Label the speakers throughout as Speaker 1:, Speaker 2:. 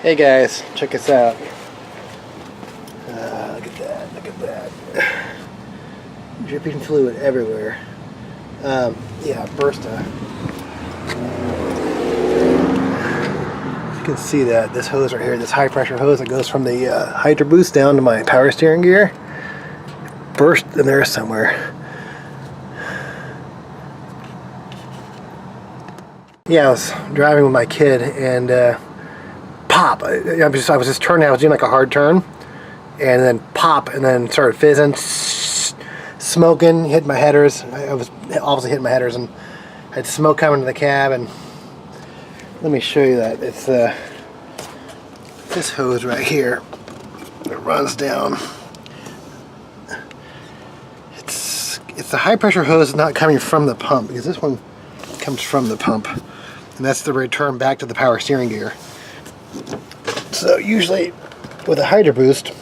Speaker 1: Hey guys, check this out. Look at that, look at that. Dripping fluid everywhere. Yeah, burst a. You can see that this hose right here, this high pressure hose that goes from the Hydroboost down to my power steering gear, burst in there somewhere. Yeah, I was driving with my kid and pop. I was just turning. I was doing like a hard turn, and then pop, and then started fizzing, smoking, hit my headers. I was obviously hitting my headers, and I had smoke coming to the cab. And let me show you that. It's this hose right here. It runs down. It's the high pressure hose not coming from the pump, because this one comes from the pump, and that's the return back to the power steering gear. So usually with a Hydroboost,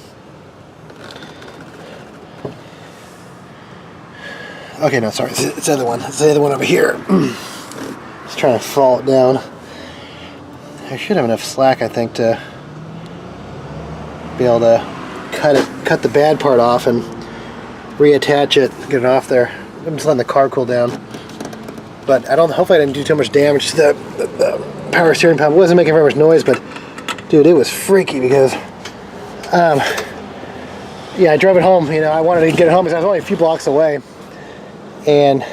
Speaker 1: okay, no, sorry, it's the other one. It's the other one over here. Just trying to fall it down. I should have enough slack, I think, to be able to cut the bad part off and reattach it, get it off there. I'm just letting the car cool down. But hopefully I didn't do too much damage to the power steering pump. It wasn't making very much noise, but dude, it was freaky because, yeah, I drove it home. You know, I wanted to get it home because I was only a few blocks away, and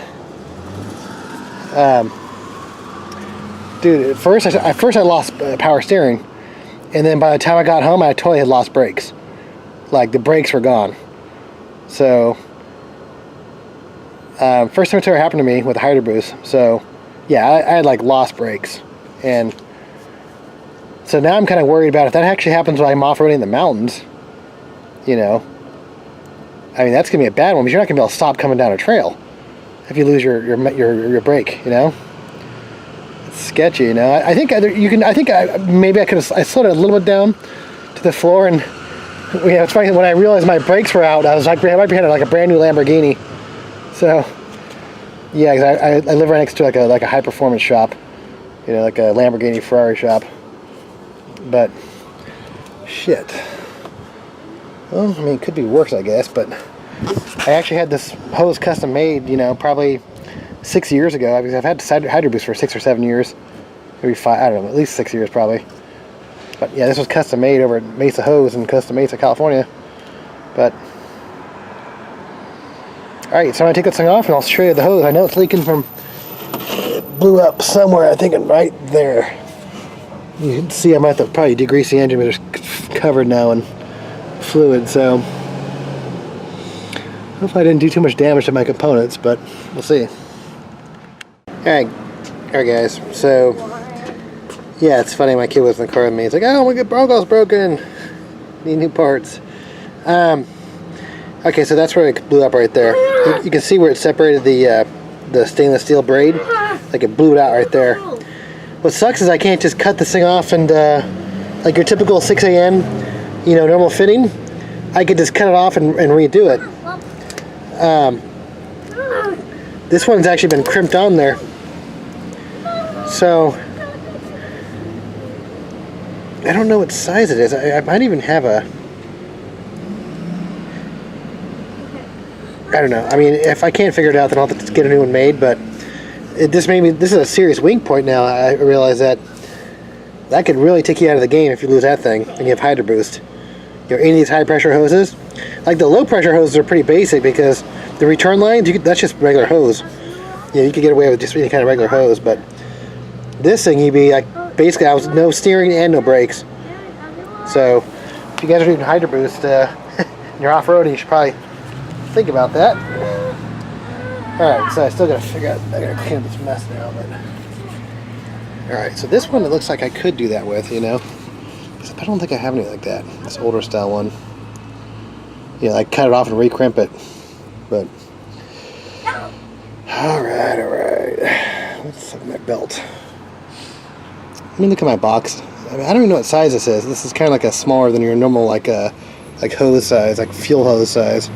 Speaker 1: dude, at first I lost power steering, and then by the time I got home, I totally had lost brakes. Like the brakes were gone. So, first time it's ever happened to me with a Hydroboost. So, yeah, I had like lost brakes, and so now I'm kind of worried about if that actually happens while I'm off-roading in the mountains. You know, I mean, that's gonna be a bad one because you're not gonna be able to stop coming down a trail if you lose your brake. You know, it's sketchy. You know, I think maybe I could have. I slowed it a little bit down to the floor, and yeah, it's funny, when I realized my brakes were out, I was like, I might be having like a brand new Lamborghini. So, yeah, because I live right next to like a high performance shop, you know, like a Lamborghini Ferrari shop. But shit. Well, I mean, it could be worse, I guess. But I actually had this hose custom made, you know, probably 6 years ago. Because I've had Hydroboost for 6 or 7 years, maybe 5. I don't know, at least 6 years probably. But yeah, this was custom made over at Mesa Hose in Costa Mesa, California. But all right, so I'm gonna take this thing off and I'll show you the hose. I know it's leaking from. It blew up somewhere. I think right there. You can see I'm at the probably degrease the engine, but it's covered now in fluid. So hopefully I didn't do too much damage to my components, but we'll see. All right, guys. So yeah, it's funny. My kid was in the car with me. He's like, "Oh my God, Bronco's broken. Need new parts." Okay, so that's where it blew up right there. You can see where it separated the stainless steel braid. Like it blew it out right there. What sucks is I can't just cut this thing off and, like your typical 6 a.m., you know, normal fitting, I could just cut it off and redo it. This one's actually been crimped on there. So, I don't know what size it is. I might even have a... I don't know. I mean, if I can't figure it out, then I'll have to get a new one made, but this is a serious weak point now. I realize that could really take you out of the game if you lose that thing and you have Hydroboost. You know, any of these high pressure hoses, like the low pressure hoses are pretty basic because the return lines, that's just regular hose. You know, you could get away with just any kind of regular hose, but this thing, you'd be like, basically, I was no steering and no brakes. So, if you guys are doing Hydroboost and you're off-roading, you should probably think about that. Alright, so I still gotta figure out, I gotta clean up this mess now, but alright, so this one it looks like I could do that with, you know, because I don't think I have any like that, this older style one. You know, like cut it off and re-crimp it, but alright, let's look at my belt. Let me look at my box. I mean, I don't even know what size this is. This is kind of like a smaller than your normal like hose size, like fuel hose size.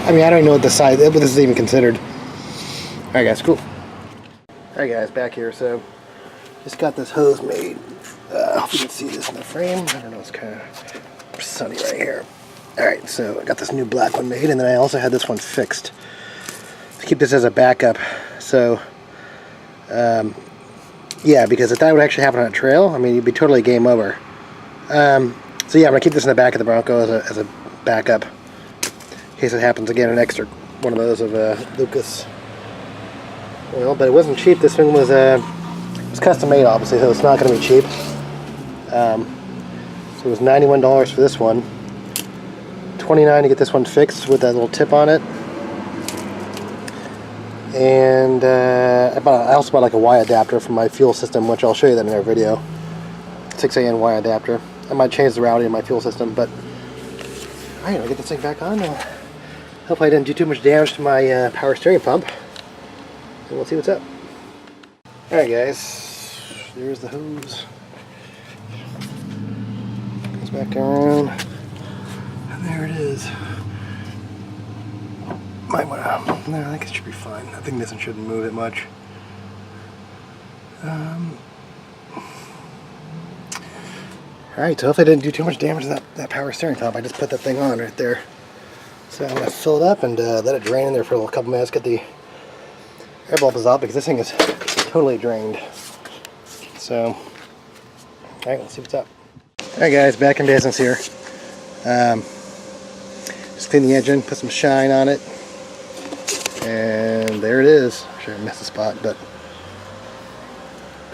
Speaker 1: I mean, I don't even know what this is even considered. Alright guys, cool. Alright guys, back here. So, just got this hose made. Hope you can see this in the frame. I don't know, it's kind of sunny right here. Alright, so I got this new black one made, and then I also had this one fixed to keep this as a backup. So, yeah, because if that would actually happen on a trail, I mean, you'd be totally game over. So yeah, I'm going to keep this in the back of the Bronco as a backup in case it happens again, an extra one of those of Lucas oil. But it wasn't cheap. This thing was custom made, obviously, so it's not going to be cheap. So it was $91 for this one, $29 to get this one fixed with that little tip on it. And I also bought like a Y adapter for my fuel system, which I'll show you that in our video. 6AN Y adapter. I might change the routing of my fuel system, but alright, I'll get this thing back on. Hopefully I didn't do too much damage to my power steering pump. And we'll see what's up. Alright guys, there's the hose. Goes back around. And there it is. Might want to, no, I think it should be fine. I think this one shouldn't move it much. Alright, so hopefully I didn't do too much damage to that power steering pump. I just put that thing on right there. So I'm going to fill it up and let it drain in there for a couple minutes, get the air bubbles out, because this thing is totally drained. So, alright, let's see what's up. Alright guys, back in business here. Just clean the engine, put some shine on it. And there it is. I'm sure I missed the spot, but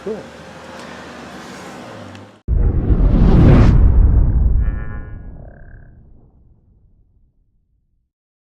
Speaker 1: cool.